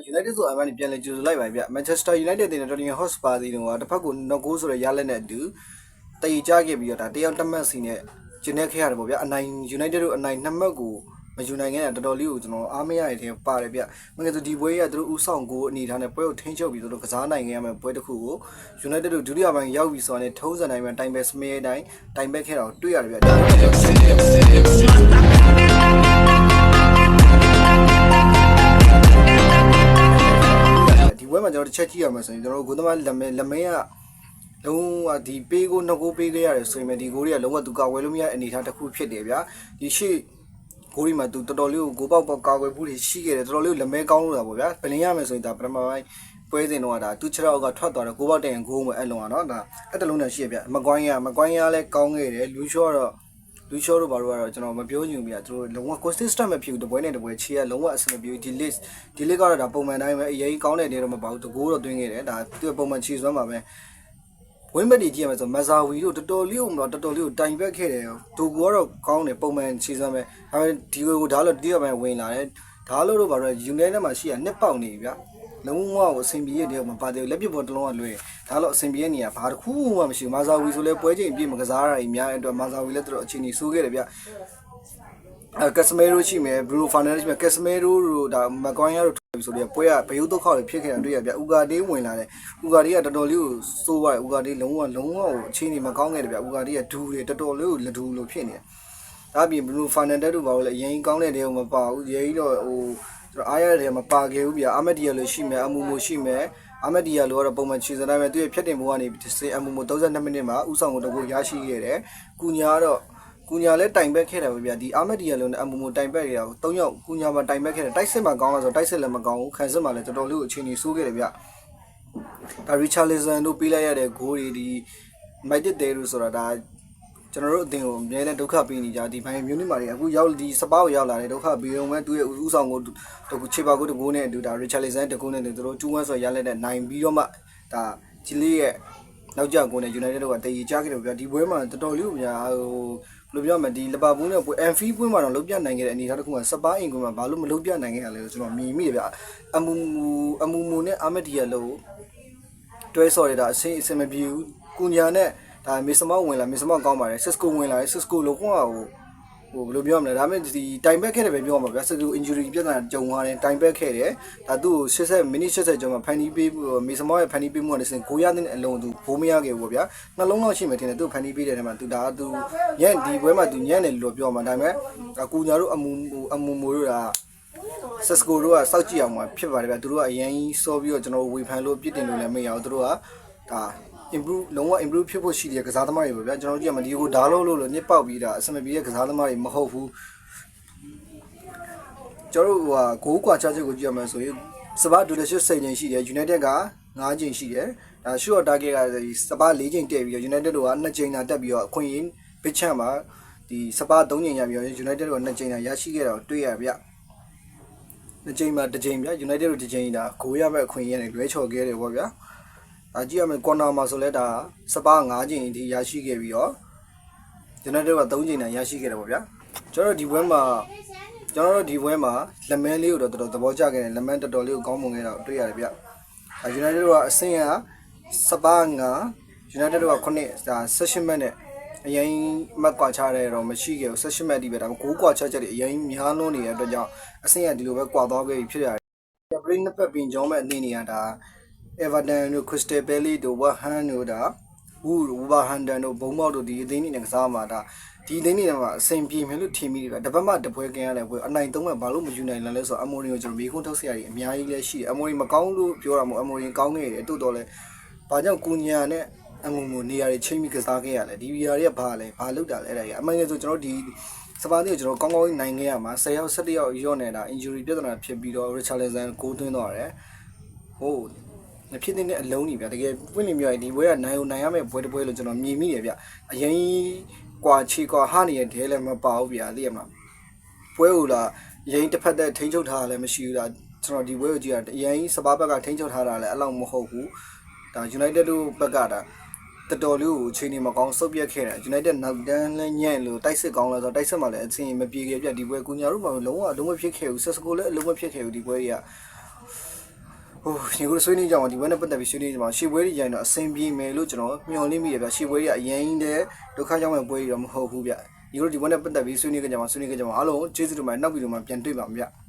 United ဆိုအမှန်ပြန်လေကြိုဆိုလိုက်ပါဗျ Manchester United တင်တဲ့ Tottenham Hotspur စီတော့တစ်ဖက်ကို2ဂိုးဆိုရရလက်နဲ့အတူတည်ကြခဲ့ပြီးတော့ဒါတယောက်တစ်မှတ်စီနဲ့ကျင်းနေခဲ့ရတယ်ပေါ့ဗျအနိုင် United တို့အနိုင်2မှတ်ကိုမယူနိုင်ခဲ့တာတော်တော်လေးကိုကျွန်တော်အားမရတဲ့ထဲပါတယ်ဗျမင်းကဒီပွဲကသူတို့ဥဆောင်ကိုအနေထားနဲ့ပွဲကိုထိန်းချုပ်ပြီးသူတို့ကစားနိုင်ခဲ့ရမယ့်ပွဲတစ်ခုကို United တို့ဒုတိယပိုင်းရောက်ပြီးဆိုတော့ထုံးစံတိုင်းမှာတိုင်ပဲစမေးတိုင်းတိုင်ပဲခဲ့တာကိုတွေ့ရတယ်ဗျဒီပွဲမှာကျွန်တော်တစ်ချက်ကြည့်ရမှာဆိုရင်ကျွန်တော်ကိုသမားလက်မဲကလုံးဝဒီပေးကို2ဂိုးပေးခဲ့ရတယ်ဆိုရင်ဒီဂိုးတွေကလုံးဝသူကာဝယ်လို့မရအနေထားတစ်ခုဖြစ်တယ်ဗျာဒီရှေ့ဂိုးဒီမှာသူတော်တော်လေးကိုဂိုးပေါက်ကာဝယ်မှုတွေရှိခဲ့တယ်တော်တော်လေးလက်မဲကောင်းလို့တာပေါ့ဗျာပလင်ရမယ်ဆိုရင်ဒါပထမပိုင်းပွဲစဉ်တော့ဒါသူခြေထောက်ကထွက်သွားတယ်ဂိုးပေါက်တဲ့ဂိုးမအဲ့လုံးอ่ะเนาะဒါအဲ့တလုံးနဲ့ရှိရဗျမကွိုင်းရလည်းကောင်းခဲ့တယ်လူချောတို့ဘာလို့ကတော့ကျွန်တော်မပြောချင်ဘူးဗျာသူတို့လုံးဝ consistent မဖြစ်ဘူးတပွဲနဲ့တပွဲချေရလုံးဝအဆင်မပြေဘူးဒီ list ကတော့ဒါပုံမှန်တိုင်းပဲအရင်ကောင်းတဲ့နေတော့မပါဘူးတကိုးတော့တွင်းခဲ့တယ်ဒါသူပုံမှန်ချေစွမ်းပါပဲဝင်းဘက်ဒီကြည့်ရမယ်ဆိုမဇာဝီတို့တော်တော်လေးကိုတိုင်ပက်ခဲ့တယ်ဒူကတော့ကောင်းတယ်ပုံမှန်ချေစွမ်းပဲဒါပေမဲ့ဒီကိုဒါလို့တိရပိုင်းဝင်လာတယ်ဒါလို့တော့ဘာလို့ United မှာရှိရနှစ်ပေါက်နေဗျာလုံးဝကိုအဆင်ပြေတဲ့တယောက်မှာပါတယ်လက်ပြပေါ်တစ်လုံးကလွယ်ဒါလို့အဆင်ပြေတဲ့နေရာဘာတစ်ခုမှမရှိဘူးမာဇာဝီဆိုလဲပွဲချိန်အပြည့်မကစားရတာအများအဲ့အတွက်မာဇာဝီလည်းတော်တော်အခြေအနေဆိုးခဲ့တယ်ဗျကက်စမဲရိုရှိမယ်ဘရူနိုဖာနန်ဒက်ရှိမယ်ကက်စမဲရိုတို့ဒါမကွိုင်းရတို့ဆိုပြီးပွဲကဘယုတ်ဒုက္ခတွေဖြစ်ခဲ့တာတွေ့ရဗျဥကာဒေးဝင်လာတယ်ဥကာဒေးကတော်တော်လေးကိုစိုးသွားတယ်ဥကာဒေးလုံးဝကိုအခြေအနေမကောင်းခဲ့တယ်ဗျဥကာဒေးကဒူးတယ်တော်တော်လေးကိုလက်ဒူးလို့ဖြစ်နေတယ်ဒါပြင်ဘရူနိုဖာနန်ဒက်တို့ဘာလို့လဲအရင်ကောင်းတဲ့တဲကိုမပါဘူးရေးတော့ဟိုအားရတဲ့မပါခဲ့ဘူးဗျအာမက်ဒီယာလိုရှိမယ်အမူမိုရှိမယ်အာမက်ဒီယာလိုကတော့ပုံမှန်ခြေစတိုင်းပဲသူရဲ့ဖြတ်တင်မှုကနေအမူမို32မိနစ်မှာဥဆောင်ကိုတကူရရှိခဲ့တယ်ကုညာလည်းတိုင်ပက်ခဲ့တယ်ဗျာဒီအာမက်ဒီယာလိုနဲ့အမူမိုတိုင်ပက်ခဲ့တာကို3ယောက်ကုညာမှာတိုင်ပက်ခဲ့တယ်တိုက်စစ်မှာကောင်းလားဆိုတိုက်စစ်လည်းမကောင်းဘူးခံစစ်မှာလည်းတော်တော်လေးကိုအခြေအနေဆိုးခဲ့တယ်ဗျဒါရီချာလီဆန်တို့ပေးလိုက်ရတဲ့ဂိုးတွေဒီမိုက်တစ်တဲလို့ဆိုတာဒါကျွန်တော်တို့အတင်ကိုအများနဲ့ဒုက္ခပေးနေကြဒီဘိုင်းမျိုးနစ်မာတွေအခုရောက်ဒီစပါးကိုရောက်လာတယ်ဒုက္ခပေးအောင်ပဲသူရဲ့ဥဆောင်ကိုတကူချေပါကိုတကူနဲ့အတူဒါရီချာလီဆန်တကူနဲ့သူတို့2-1ဆိုရလက်နဲ့နိုင်ပြီးတော့မှဒါဂျီလီရဲ့နောက်ကျကိုနဲ့ United တို့ကတည်ရကြခဲ့တယ်ဗျာဒီပွဲမှာတော်တော်လေးကိုဗျာဟိုဘယ်လိုပြောမလဲဒီလီဗာပူးနဲ့ပွဲ Anfield ပွဲမှာတော့လုံးပြနိုင်ခဲ့တဲ့အနေအထားတစ်ခုမှာစပါးအင်ကွင်းမှာဘာလို့မလုံးပြနိုင်ခဲ့ရလဲဆိုတော့မြင်မိတယ်ဗျာအမူမူနဲ့အာမက်ဒီယာလို့တွဲဆော်ရတာအစင်မပြေဘူးကုညာနဲ့ဒါမေစမောက်ဝင်လာမေစမောက်ကောင်းပါတယ် Cisco ဝင်လာတယ် Cisco လို့ကွာဟိုဘယ်လိုပြောမလဲဒါပေမဲ့ဒီတိုင်ပက်ခဲ့တယ်ပဲပြောမှာဗျာ Cisco injury ပြဿနာကြုံသွားတယ်တိုင်ပက်ခဲ့တယ်ဒါသူ့ကို80မိနစ်80ကျော်မှာဖန်တီးပေးမေစမောက်ရဲ့ဖန်တီးပေးမှုကနေစဉ်9ရတဲ့အလုံးသူဘိုးမရခဲ့ဘူးဗျာနှလုံးလောက်ရှိမှထင်တယ်သူ့ဖန်တီးပေးတဲ့ထဲမှာသူညံ့ဒီပွဲမှာသူညံ့တယ်လို့ပြောမှာဒါပေမဲ့ကူညာတို့အမူမိုတို့ကCisco တို့ကစောက်ကြည့်အောင်မှာဖြစ်ပါတယ်ဗျာသူတို့ကအရင်စောပြီးတော့ကျွန်တော်ဝေဖန်လို့ပြစ်တင်လို့လည်းမရအောင်သူတို့ကဒါ improve လုံးဝ improve ဖြစ်ဖို့ရှိတဲ့ကစားသမားတွေပဲဗျာကျွန်တော်တို့ကြည့်ရမှာဒီကိုဓာတ်လို့ညစ်ပေါက်ပြီးတာအစမပြေတဲ့ကစားသမားတွေမဟုတ်ဘူးကျွန်တော်တို့ဂိုးကွာချချက်ကိုကြည့်ရမှာဆိုရင်စပါးဒူလက်ရှစ်10ချိန်ရှိတယ် United က9ချိန်ရှိတယ်ဒါ short target ကစပါး4ချိန်တက်ပြီးတော့ United တို့က2ချိန်သာတက်ပြီးတော့အခွင့်အရေး big chance မှာဒီစပါး3ချိန်ရပြီးတော့ United တို့က2ချိန်သာရရှိခဲ့တာကိုတွေ့ရဗျာ2ချိန်မှာ1ချိန်ဗျာ United တို့1ချိန်ဒါဂိုးရမဲ့အခွင့်အရေးနဲ့လွဲချော်ခဲ့တယ်ပေါ့ဗျာဒါကြည့်ရမယ်ကွန်နာမှာဆိုလဲဒါစပါး9ချိန်အထိရရှိခဲ့ပြီးတော့ကျွန်တော်တို့က3ချိန်နဲ့ရရှိခဲ့တယ်ပေါ့ဗျာကျွန်တော်ဒီပွဲမှာလက်မဲလေးကိုတော့တော်တော်သဘောကျခဲ့တယ်လက်မဲတော်တော်လေးကိုကောင်းမွန်ခဲ့တာတွေ့ရတယ်ဗျဒါ United တို့ကအဆင့်ကစပါး9 United တို့က9ဒါ16မှတ်နဲ့အရင်မှတ်ကွာချတဲ့တော့မရှိခဲ့ဘူး16မှတ်ဒီပဲဒါပေမဲ့9ကွာချချက်တွေအရင်များလွန်းနေတဲ့အတွက်ကြောင့်အဆင့်ကဒီလိုပဲကွာသွားခဲ့ပြီဖြစ်ရတယ်ပရိနှစ်ပတ်ပင်ကြောင်းမဲ့အနေနဲ့ဒါEverton တို့ Crystal Palace တို့ West Ham တို့ဒါWolverhampton တို့ဘုံမောက်တို့ဒီအသင်းတွေနဲ့ကစားမှာဒါဒီအသင်းတွေမှာအဆင်ပြေမယ်လို့ထင်မိတယ်ဗျတပတ်မှတပွဲကင်းရတဲ့ပွဲအနိုင်3မှဘာလို့မယူနိုင်လဲဆိုတော့အမိုရီကိုကျွန်တော်မေးခွန်းထုတ်စရာကြီးအများကြီးလည်းရှိတယ်အမိုရီမကောင်းလို့ပြောတာမဟုတ်အမိုရီကောင်းနေတယ်တိုးတော်လဲဘာကြောင့်ကုညာနဲ့အငုံငုံနေရာတွေချိန်ပြီးကစားခဲ့ရလဲဒီနေရာတွေကဘာလုပ်တာလဲအဲ့ဒါကြီးအမှန်ကဆိုကျွန်တော်ဒီစပါးတွေကိုကျွန်တော်ကောင်းကောင်းနိုင်ခဲ့ရမှာ10ယောက်17ယောက်ရော့နေတာ injury ပြဿနာဖြစ်ပြီးတော့ Richarlison ကိုသွင်းသွားတယ်ဟိုမဖြစ်တဲ့အလုံးကြီးဗျတကယ်ပွင့်နေမြောက်ဒီဘွဲကနိုင်ရမယ့်ဘွဲတစ်ပွဲလို့ကျွန်တော်မြင်မိတယ်ဗျအရင်ကွာချီကွာဟာနေရတဲ့လည်းမပါဘူးဗျသိရမလားပွဲဟိုလားရင်တစ်ဖက်သက်ထိန်းချုပ်ထားတာလည်းမရှိဘူးလားကျွန်တော်ဒီပွဲကိုကြည့်ရအရင်စပါးဘက်ကထိန်းချုပ်ထားတာလည်းအဲ့လောက်မဟုတ်ဘူးဒါ United တို့ဘက်ကဒါတော်တော်လေးကိုချိန်နေမကောင်းစုပ်ပြက်ခဲ့တယ် United နောက်တန်းလည်းညံ့လို့တိုက်စစ်ကောင်းလာဆိုတိုက်စစ်မှလည်းအချင်းမပြေခဲ့ပြဒီပွဲကူညာတို့မှလုံးဝဖြစ်ခဲ့ဘူးဆက်စကိုလည်းအလုံးမဖြစ်ခဲ့ဘူးဒီပွဲကြီးက ဟိုညီကိုဆွေးနွေးကြအောင်ဒီဘက်နဲ့ပတ်သက်ပြီးဆွေးနွေးကြအောင်ရှေ့ပွဲတွေကြရင်တော့အဆင်ပြေမယ်လို့ကျွန်တော်မျှော်လင့်မိတယ်ဗျရှေ့ပွဲတွေကအရင်တဲ့ဒုက္ခကြောင့်ပဲပွဲတွေတော့မဟုတ်ဘူးဗျညီတို့ဒီဘက်နဲ့ပတ်သက်ပြီးဆွေးနွေးကြအောင်အားလုံးကျေးဇူးတင်ပါတယ်နောက်ဗီဒီယိုမှာပြန်တွေ့ပါမယ်ဗျ